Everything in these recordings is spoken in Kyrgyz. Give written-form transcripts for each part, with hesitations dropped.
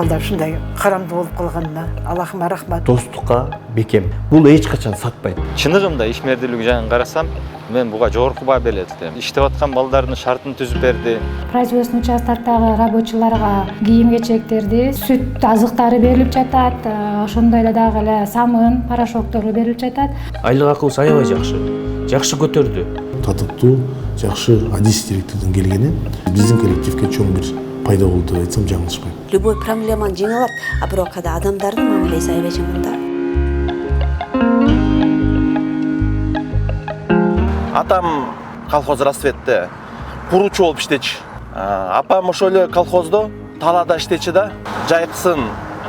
балдар ушундай карамдуу болуп калганына Аллахыма рахмат. Достукка бекем. Бул эч качан сатпайт. Чыныгымда ишмердүүлүгү жагын карасам, мен буга жогорку баа берет элем. Иштеп аткан балдардын шартын түзүп берди. Производственный участоктогу рабочийларга кийим-кечектерди, сүт азыктары берилип жатат, ошондой эле дагы эле самын, порошоктору берилип жатат. Айлык акыбыз аябай жакшы. Жакшы көтөрдү. Татыктуу, жакшы адис директордун келгени биздин коллективге чоң бир пайда болду деп айтсам жаңылышпайм. Любой проблеманы жеңе алат, а бирок када адамдардын мамилеси аябай жаман да. Атам колхоз расцветте куручу болуп иштечи. Апам ошол эле колхоздо талаада иштечи да. Жайкысын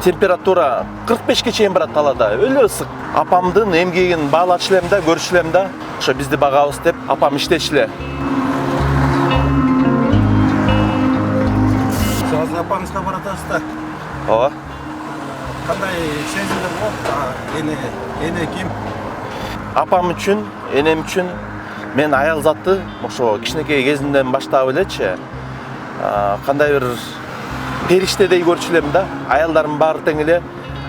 температура 45-ке чейин барат талаада, өлө ысык. Апамдын эмгегин баалачы элем да, көрчү элем да. Ошо бизди багабыз деп апам иштечи эле. Сразу апаңызга баратасыз да. Ооба. Кандай сезимдер болот? Эне ким? Апам үчүн, энем үчүн мен аял затты ошо кичинекей кезимден баштап элечи, кандай бир периштедей көрчү элем да. Аялдардын баары тең эле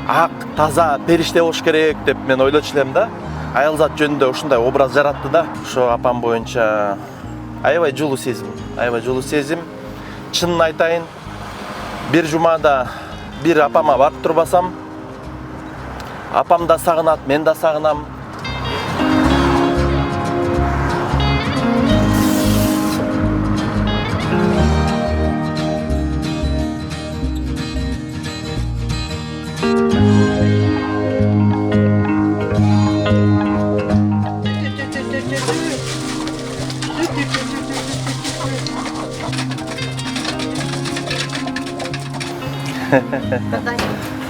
ак, таза, периште болуш керек деп мен ойлочу элем да. Аял зат жөнүндө ушундай образ жаратты да. Ошо апам боюнча аябай жылуу сезим. Чынын айтайын, бир жумада бир апама барып турбасам, апам да сагынат, мен да сагынам.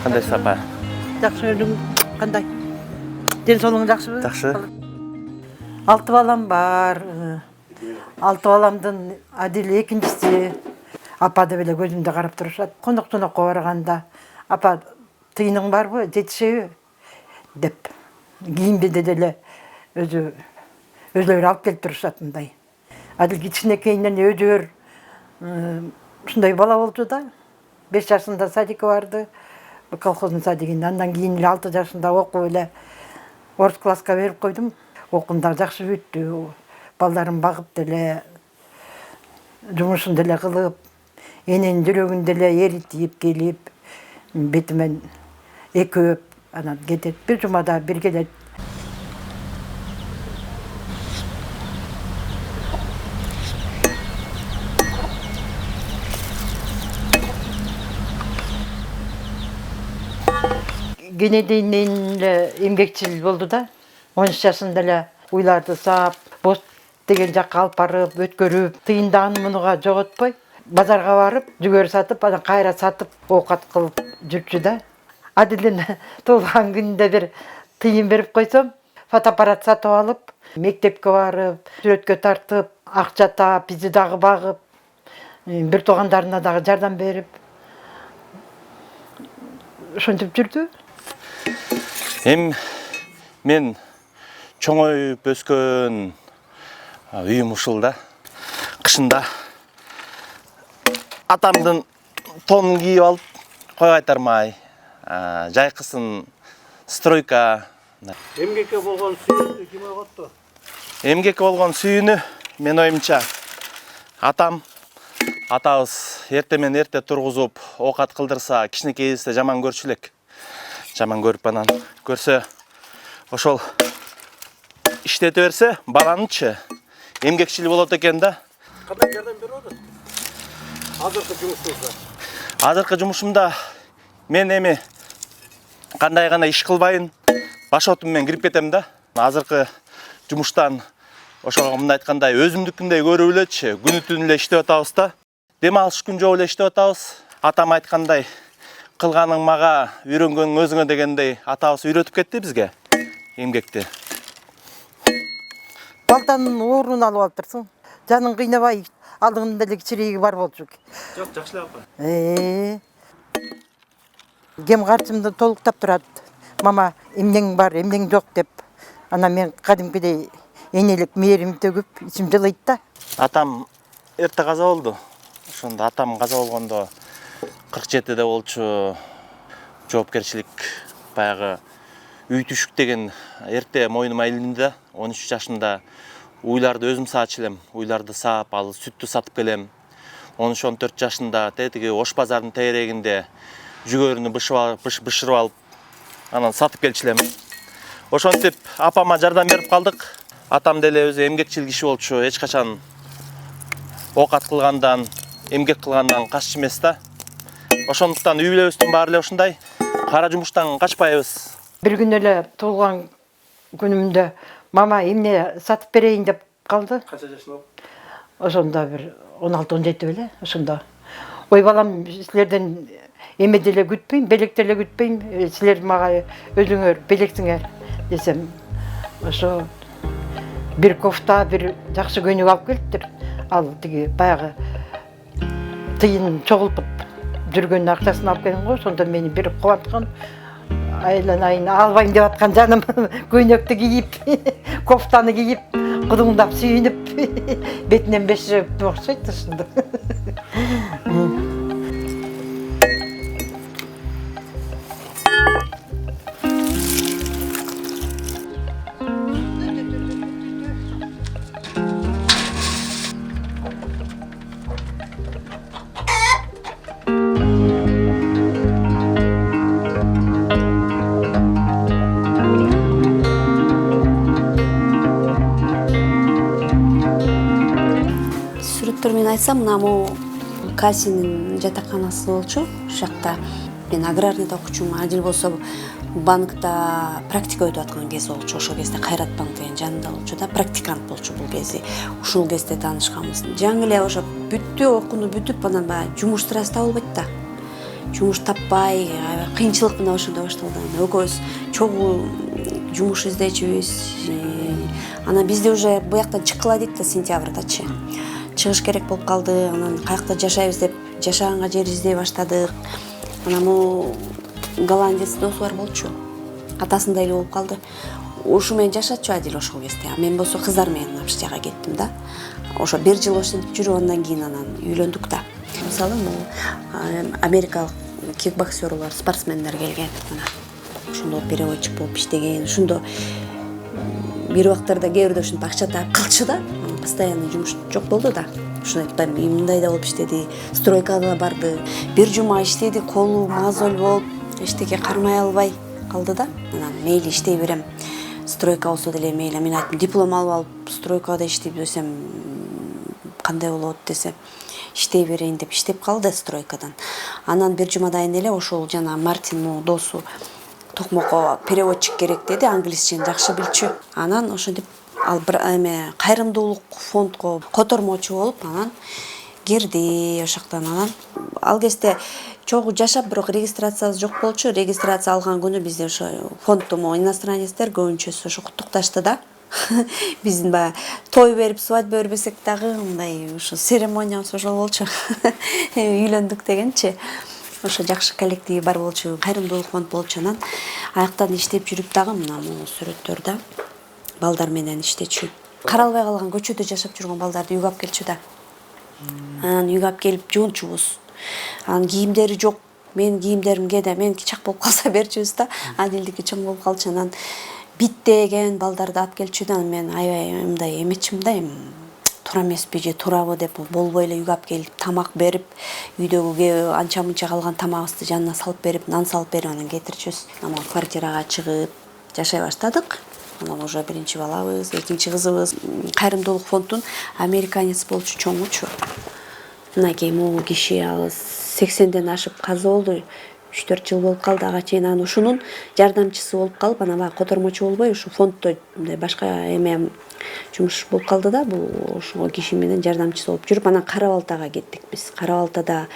Кандай сапа? Жакшы өзүң кандай? Ден соолугуң жакшыбы? Жакшы. 6 балам бар. 6 баламдын Адил экинчиси. Апа деп эле көзүмдө карап турушат. Конок-тонокко барганда, апа тыйының барбы, жетишеби деп. Кийимди деле өзүлөрү алып келип турушат мындай. Адил кичинекейинен өзүөр ушундай бала болду да. 5 жашында садикке барды. Колхоздун садигинде. Андан кийин 6 жашында окуп эле орус класска берип койдум. Окуумда жакшы бүттү. Балдарын багып деле, жумушун деле кылып, эненин жүрөгүн деле эритип келип, бетимен экөөп, анан кетет. Бир жумада бир келет. Генедейинен эмгекчил болду да. 13 жашында эле уйларды саап, боз деген жакка алып барып, өткөрүп, тыйындагын мунуга жоготпой, базарга барып, жүгөр сатып, анан кайра сатып, оокат кылып жүрчү да. Адилдин туулган күнүндө бир тыйын берип койсом, фотоаппарат сатып алып, мектепке барып, сүрөткө тартып, акча таап, бизди дагы багып, бир туугандарына дагы жардам берип, ошентип жүрдү. Мен чоңоюп өскөн үйүм ушул да. Кышында атамдын тонун кийип алып, кой кайтармай, жайкысын стройка. Эмгекке болгон сүйүүнү ким ойготту? Эмгекке болгон сүйүүнү мен оюмча атабыз эрте менен эрте тургузуп, оокат кылдырса, кичинекейибизде жаман көрчү элек. Жаман көрүп анан көрсө, ошол иштете берсе, баланычы эмгекчил болот экен да. Кандай жардам берип атат? Азыркы жумушуңузда? Азыркы жумушумда мен эми кандай гана иш кылбайын, баш отум менен кирип кетем да. Азыркы жумуштан ошого мындай айткандай өзүмдүкүндөй көрүп элечи, күнү түнү эле иштеп атабыз да. Дем алыш күн жок эле иштеп атабыз. Атам айткандай, кылганың мага, үйрөнгөнүң өзүңө дегендей атабыз үйрөтүп кетти бизге эмгекти. Балтанын оорун алып алыптырсың. Жаның кыйнабай, алдыңда эле кичиреги бар болчу. Жок, жакшы эле апа. Кем карчымды толуктап турат. Мама, эмнең бар, эмнең жок деп. Анан мен кадимкидей энелик мээрим төгүп, ичим жылыйт да. Атам эрте каза болду. Ошондо атам каза болгондо 47-де болчу. Жоопкерчилик баягы үй түшүк деген эрте мойнума илинди да. 13 жашында уйларды өзүм саачу элем. Уйларды саап, ал сүттү сатып келем. 13-14 жашында тетиги Ош базарынын тегерегинде жүгөрүнү бышырып алып, анан сатып келчү элем. Ошентип апама жардам берип калдык. Атам деле өзү эмгекчил киши болчу, эч качан оокат кылгандан, эмгек кылгандан каччу эмес да. Ошондуктан үй бүлөбүздүн баары эле ушундай. Кара жумуштан качпайбыз. Bir gün эле туулган күнүмдө мама эмне сатып берейин деп калды. Канча жашында? Ошондо бир 16-17 беле, ошондо. Ой балам, силерден эме деле күтпөйм, белек деле күтпөйм. Силер мага өзүңөр белексиңер десем. Ошо bir кофта, bir жакшы көйнөк алып келиптир. Ал тиги баягы тыйын чогултуп жүргөн акчасын алып келген го. Сонда мени бир кубанткан. Айланайын албайм деп аткан жаным көйнөктү кийип, кофтаны кийип, кудуңдап сүйүнүп, бетинен беш жеп окшойт ушунда. Сүрөттөр айтсам, мына могу Касинин жатаканасы болчу. Ушул жакта мен аграрныйда окучумун. Адил болсо банкта практика өтүп аткан кез болчу. Ошол кезде Кайрат банк деген жанында болчу да, практикант болчу бул кезде. Ушул кезде таанышканбыз. Жаңы эле ошо бүттү, окууну бүтүп, анан баягы жумуш сырасы табылбайт да. Жумуш таппай, кыйынчылык мына ошондо башталды. Экөөбүз чогуу жумуш издечүбүз. Анан бизде уже буяктан чыккыла дейт да, сентябрдачы. Чыгыш керек болуп калды. Анан каякта жашайбыз деп жашаганга жер издей баштадык. Анан могу голландец досу бар болчу. Атасындай эле болуп калды. Ушу менен жашачу Адил ошол кезде. А мен болсо кыздар менен Австрияга кеттим да. Ошо 1 жыл ошентип жүрүп андан кийин анан үйлөндүк да. Мисалы, америкалык кикбоксерлор, спортсмендер келген. Ошондо переводчик болуп иштеген. Ошондо бир убактарда кээ бирде ушинтип акча таап калчу да. Постоянный жумуш жок болду да. Ушундай мындай да болуп иштеди. Стройкага да барды. Бир жума иштеди, колу мазоль болуп, эчтеке кармай албай калды да. Анан мейли иштей берем. Стройка болсо деле мейли. Мен айттым, диплом алып стройкада иштеп десем кандай болот десе, иштей берейин деп иштеп калды стройкадан. Анан бир жумадан эле ошол жана Мартин досу токмокко переводчик керек деди, англисчени жакшы билчү. Анан ошентип ал кайрымдуулук фондко котормочу болуп анан кирди ошоктон. Анан ал кезде чогуу жашап, бирок регистрациябыз жок болчу. Регистрация алган күнү бизде ошо фондто иностранецтер көбүнчөсү ошо куттукташты да. Биздин баягы той берип, свадьба бербесек дагы мындай ошо церемониябыз ошол болчу. Үйлөндүк дегенчи. Ошо жакшы коллективи бар болчу, кайрымдуулук фонд болчу. Анан аяктан иштеп жүрүп дагы мына сүрөттөрдө балдар менен иштечү. Каралбай калган көчөдө жашап жүргөн балдарды үйгө алып келчү да. Анан үйгө алып келип жуунчубуз. Анан кийимдери жок. Мен кийимдерим кээде меники чак болуп калса берчүбүз да. Адилдики чоң болуп калчу. Анан биттеген балдарды алып келчү да. Мен аябай мындай эметчим да, туура эмеспи же туурабы деп болбой эле үйгө алып келип тамак берип, үйдөгү анча мынча калган тамагыбызды жанына салып берип, нан салып берип анан кетирчүбүз. Анан квартирага чыгып жашай баштадык. Анан уже биринчи балабыз, экинчи кызыбыз. Кайрымдуулук фонддун американец болчу, чоңучу. Мынакей могу киши ал 80ден ашып каза болду. 3-4 жыл болуп калды ага чейин. Анан ушунун жардамчысы болуп калып, анан баягы котормочу болбой, ушу фонддо башка эме жумуш болуп калды да. Бул ошол киши менен жардамчысы болуп жүрүп, анан Кара-Балтага кеттик биз. Кара-Балтада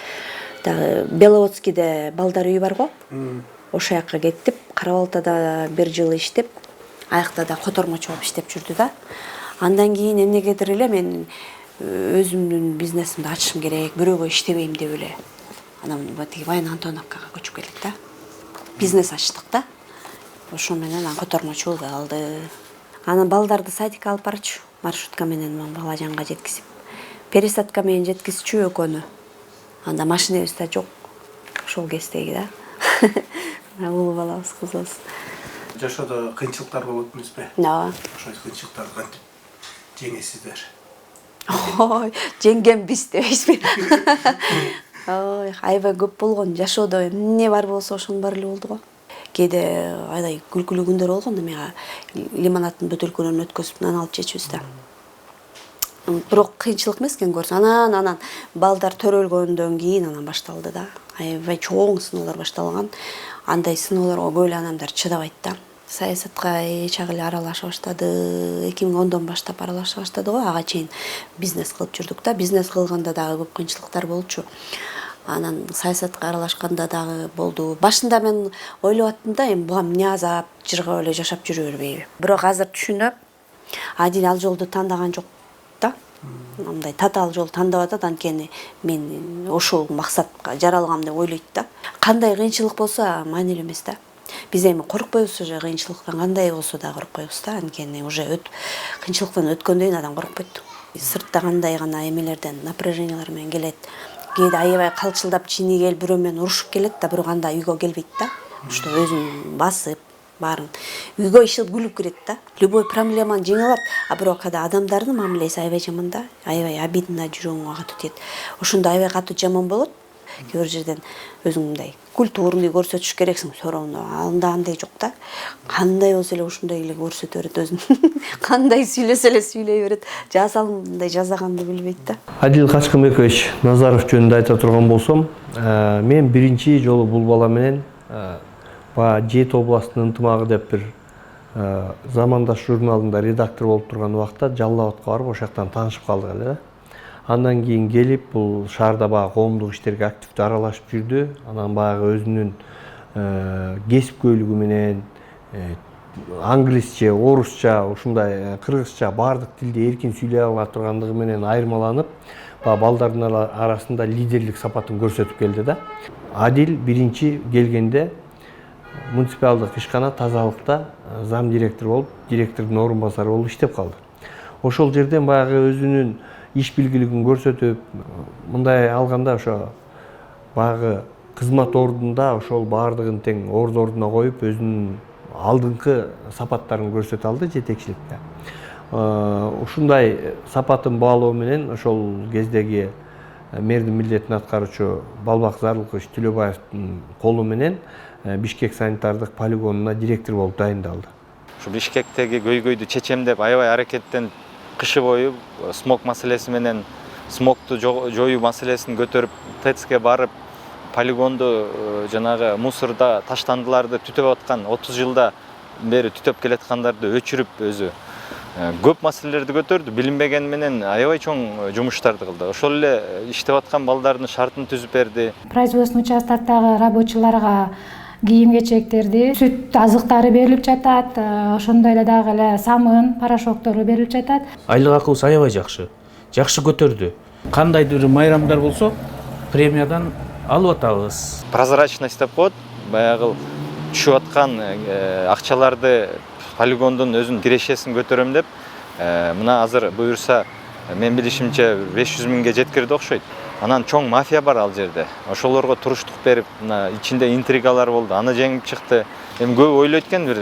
дагы Беловодскийде балдар үйү бар го. Ошол жака кеттип, Кара-Балтада 1 жыл иштеп, аякта да котормочу болуп иштеп жүрдү да. Андан кийин эмнегедир эле мен өзүмдүн бизнесимди ачышым керек, бирөөгө иштебейм деп эле. Анан тиги Вайн Антоновкага көчүп келдик да. Бизнес ачтык да. Ошо менен котормочу болуп калды. Анан балдарды садикке алып барчу, маршрутка менен бала жанга жеткизип. Пересадка менен жеткизчү экөөнү. Анда машинабыз да жок. ошол кездеги да. Уул балабыз, кызыбыз. Жашоодо кыйынчылыктар болот эмеспи? Ооба. Ошол кыйынчылыктарды кантип жеңесиздер? Ой, жеңген биз дебейсизби? Ой, аябай көп болгон. Жашоодо эмне бар болсо ошонун баары эле болду го. Кээде аябай күлкүлүү күндөр болгон, мага лимонадтын бөтөлкөлөрүн өткөзүп нан алып жечүбүз да. Бирок кыйынчылык эмес экен көрсөң. Анан балдар төрөлгөндөн кийин анан башталды да. Аябай чоң сыноолор башталган. Андай сыноолорго көп эле адамдар чыдабайт да. Саясатка чак эле аралаша баштады. 2010дон баштап аралаша баштады го. Ага чейин бизнес кылып жүрдүк да. Бизнес кылганда дагы көп кыйынчылыктар болчу. Анан саясатка аралашканда дагы болду. Башында мен ойлоп аттым да, эми буга эмне азап, жыргап эле жашап жүрө бербейби. Бирок азыр түшүнөм. Адил ал жолду тандаган жок да. Мындай татаал жол тандап атат, анткени мен ошол максатка жаралгам деп ойлойт да. Кандай кыйынчылык болсо маанилүү эмес да. Биз эми коркпойбуз уже кыйынчылыктан, кандай болсо да коркпойбуз да. Анткени уже кыйынчылыктан өткөндөн кийин адам коркпойт. Сыртта кандай гана эмелерден напряжениялар менен келет. Кээде аябай калчылдап чини келип бирөө менен урушуп келет да, бирок анда үйгө келбейт да. Ошто өзүн басып баарын үйгө иши күлүп кирет да. Любой проблеманы жеңе алат. А бирок адамдардын мамилеси аябай жаман да. Аябай обидно, жүрөгүңө катуу тиет. Ошондо аябай катуу жаман болот. Кээ бир жерден өзүң мындай культурный көрсөтүш керексиң, сороону. Анда андай жок да. Кандай болсо эле ошондой эле көрсөтө берет өзүн. Кандай сүйлөсө эле сүйлөй берет. Жазалымдай жазаганды билбейт да. Адил Качкынбекович Назаров жөнүндө айта турган болсом, мен биринчи жолу бул бала менен Жети областынын ынтымагы деп бир замандаш журналында редактор болуп турган убакта Жалал Абадка барып ошол жактан таанышып калдык эле да. Андан кийин келип бул шаарда баягы коомдук иштерге активдүү аралашып жүрдү. Анан баягы өзүнүн кесипкөйлүгү менен англисче, орусча, ушундай кыргызча баардык тилде эркин сүйлөй ала тургандыгы менен айырмаланып, балдардын арасында лидерлик сапатын көрсөтүп келди да. Адил биринчи келгенде муниципалдык ишкана тазалыкта зам директор болуп, директордун орун басары болуп иштеп калды. Ошол жерден баягы өзүнүн иш билгилигин көрсөтүп, мындай алганда ошо баягы кызмат ордунда ошол баардыгын тең ордуна коюп, өзүнүн алдыңкы сапаттарын көрсөтө алды жетекчиликте. Ушундай сапатын баалоо менен ошол кездеги мэрдин милдетин аткаруучу Балбак Зарлыкович Төлөбаевдин колу менен Бишкек санитардык полигонуна директор болуп дайындалды. Ушу Бишкектеги көйгөйдү чечем деп аябай аракеттен кышы бою смог маселеси менен смогту жоюу маселесин көтөрүп ТЭЦке барып, полигонду жанагы мусорда таштандыларды түтөп аткан 30 жылда бери түтөп келаткандарды өчүрүп өзү көп маселелерди көтөрдү. Билинбеген менен аябай чоң жумуштарды кылды. Ошол эле иштеп аткан балдардын шартын түзүп берди. Производственный участоктогу рабочийларга кийим кечектерди, сүт азыктары берилип жатат, ошондой эле дагы эле самын, порошоктору берилип жатат. Айлык акыбыз аябай жакшы. Жакшы көтөрдү. Кандайдыр майрамдар болсо, премиядан алып атабыз. Прозрачность деп коет, баягы түшүп аткан акчаларды полигондун өзүнүн кирешесин көтөрөм деп, мына азыр буюрса, мен билишимче 500 миңге жеткирди окшойт. Анан чоң мафия бар ал жерде. Ошолорго туруштук берип, мына ичинде интригалар болду. Аны жеңип чыкты. Эми көп ойлойт экен бир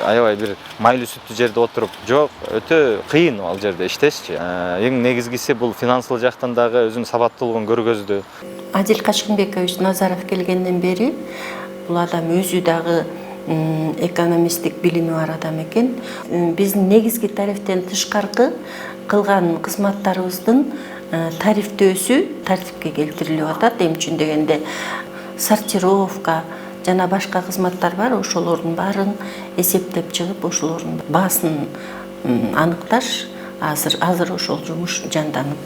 аябай бир майлуу сүттүү жерде отуруп, жок, өтө кыйын ал жерде иштешчи. Эң негизгиси бул финансылык жактан дагы өзүнүн сабаттуулугун көргөздү. Адил Качкынбекович Назаров келгенден бери бул адам өзү дагы экономисттик билими бар адам экен. Биздин негизги тарифтен тышкаркы кылган кызматтарыбыздын тарифтөөсү тартипке келтирилип атат. Эми үчүн дегенде сортировка жана башка кызматтар бар, ошолордун баарын эсептеп чыгып, ошолордун баасын аныкташ азыр ошол жумуш жанданып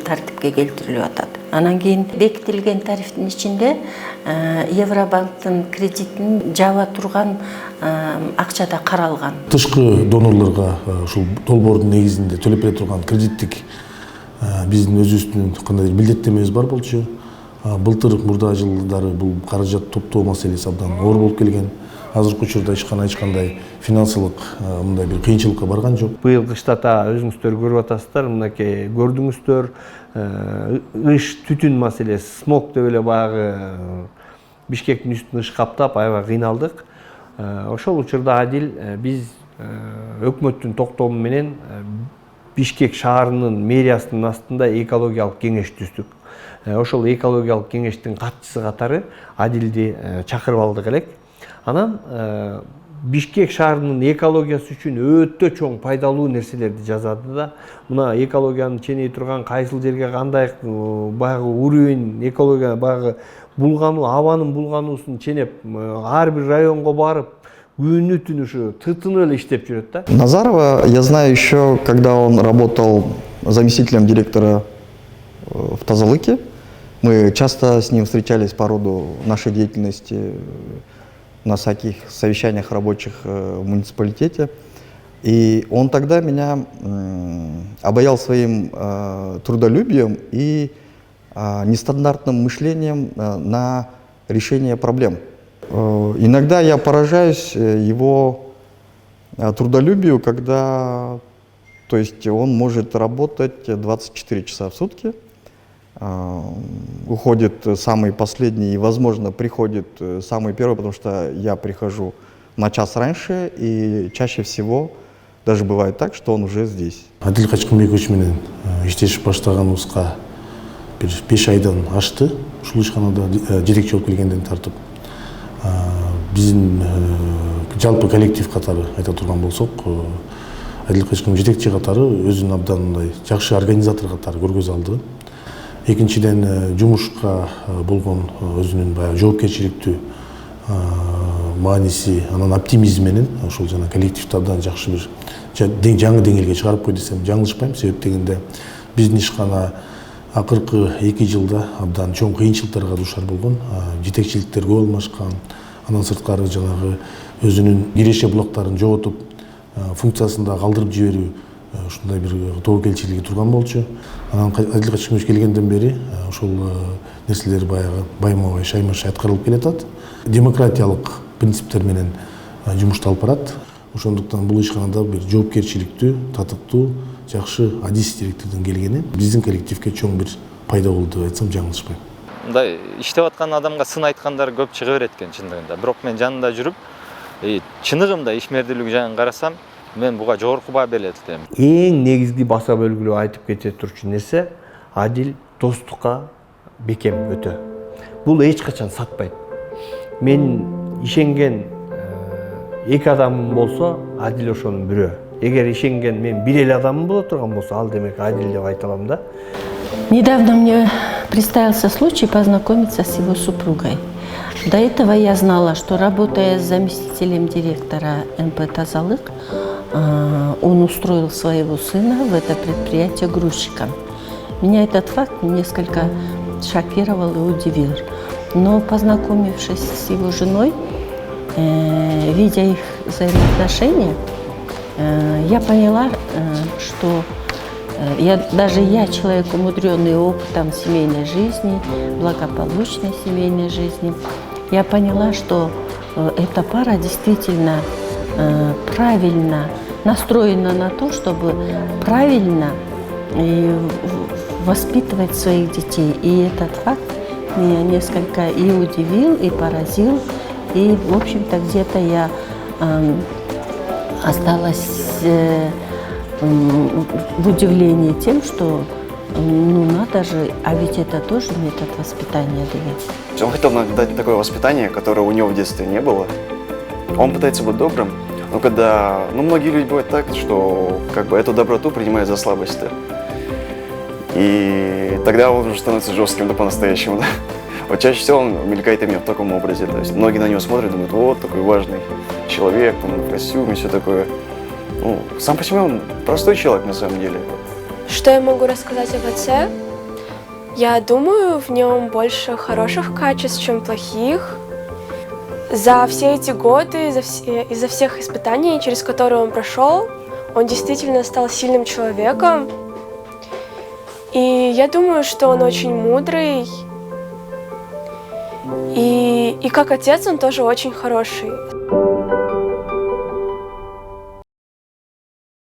тартипке келтирилип атат. Анан кийин бекитилген тарифтин ичинде Евробанктын кредитин жаба турган акча да каралган. Тышкы донорлорго ушул долбоордун негизинде төлөп бере турган кредиттик биздин өзүбүздүн кандайдыр милдеттенмебиз бар болчу. Былтыр мурда жылдары бул каражат топтоо маселеси абдан оор болуп келген. азыркы учурда эч кандай финансылык мындай бир кыйынчылыкка барган жок. Быйыл кыштата өзүңүздөр көрүп атасыздар, мынакей көрдүңүздөр, ыш түтүн маселеси, смог деп эле баягы Бишкектин үстүн ыш каптап, аябай кыйналдык. Ошол учурда Адил биз өкмөттүн токтому менен Бишкек шаарынын мэриясынын астында экологиялык кеңеш түздүк. Ошол экологиялык кеңештин катчысы катары Адилди чакырып алдык элек. Анан Бишкек шаарынын экологиясы үчүн өтө чоң пайдалуу нерселерди жазады да. Мына экологияны ченей турган кайсыл жерге кандай баягы уровень экология баягы булгануу, абанын булгануусун ченеп, ар бир районго барып, күнү түнү ушу тытынып эле иштеп жүрөт да. Назарова я знаю еще, когда он работал заместителем директора в Тазалыке. Мы часто с ним встречались по роду нашей деятельности на всяких совещаниях рабочих в муниципалитете. И он тогда меня обаял своим трудолюбием и нестандартным мышлением на решение проблем. Иногда я поражаюсь его трудолюбию, когда, то есть, он может работать 24 часа в сутки, уходит самый последний и, возможно, приходит самый первый, потому что я прихожу на час раньше, и чаще всего даже бывает так, что он уже здесь. Адил Качкынбекович менен иштешип баштаганыбызга бир 5 айдан ашты. Ушул ишканада жетекчи болуп келгенден тартып. Биздин жалпы коллектив катары айта турган болсок, Адил Качкынбеков жетекчи катары өзүн абдан мындай жакшы организатор катары көргөзө алды. Экинчиден жумушка болгон өзүнүн баягы жоопкерчиликтүү мааниси, анан оптимизм менен ошол жана коллективди абдан жакшы бир жаңы деңгээлге чыгарып кой десем жаңылышпайм. Себеп дегенде биздин ишкана акыркы 2 жылда абдан чоң кыйынчылыктарга дуушар болгон, жетекчиликтер көп алмашкан, андан сырткары жанагы өзүнүн киреше булактарын жоготуп, функциясында калтырып жиберүү ушундай бир тобокелчилиги турган болчу. Анан Адил Качкынбекович келгенден бери ошол нерселер баягы байма-бай, шайма-шай аткарылып келатат. Демократиялык принциптер менен жумушту алып барат. Ошондуктан бул ишканада бир жоопкерчиликтүү, татыктуу, жакшы адис директордун келгени биздин коллективге чоң бир пайда болду деп айтсам жаңылышпайм. Мындай иштеп аткан адамга сын айткандар көп чыга берет экен чындыгында. Бирок мен жанында жүрүп, чыныгында ишмердүүлүгү жагын карасам, мен буга жогорку баа берет элем. Эң негизги баса бөлгүлүү айтып кете турчу нерсе Адил достукка бекем өтө. Бул эч качан сатпайт. Мен ишенген 2 адамым болсо, Адил ошонун бирөө. Эгер ишенген мен бир эле адамым боло турган болсо, ал демек Адил деп айта алам да. Недавно мне представился случай познакомиться с его супругой. До этого я знала, что, работая с заместителем директора НП «Тазалык», он устроил своего сына в это предприятие грузчиком. Меня этот факт несколько шокировал и удивил. Но, познакомившись с его женой, видя их взаимоотношения, я поняла, что даже я, человек, умудренный опытом семейной жизни, благополучной семейной жизни, я поняла, что эта пара действительно правильно настроена на то, чтобы правильно воспитывать своих детей. И этот факт меня несколько и удивил, и поразил. И, в общем-то, где-то я осталась в удивлении тем, что ну надо же, а ведь это тоже метод воспитания дает. Он хотел дать такое воспитание, которое у него в детстве не было. Он пытается быть добрым, но когда, многие люди бывают так, что как бы эту доброту принимают за слабость. И тогда он уже становится жестким, да, по-настоящему, да. Вот чаще всего он мелькает именно в таком образе. То есть многие на него смотрят и думают, вот такой важный человек, там, в костюме, все такое. Сам по себе он простой человек на самом деле. Что я могу рассказать об отце? Я думаю, в нем больше хороших качеств, чем плохих. За все эти годы, из-за всех испытаний, через которые он прошел, он действительно стал сильным человеком. И я думаю, что он очень мудрый. И как отец он тоже очень хороший.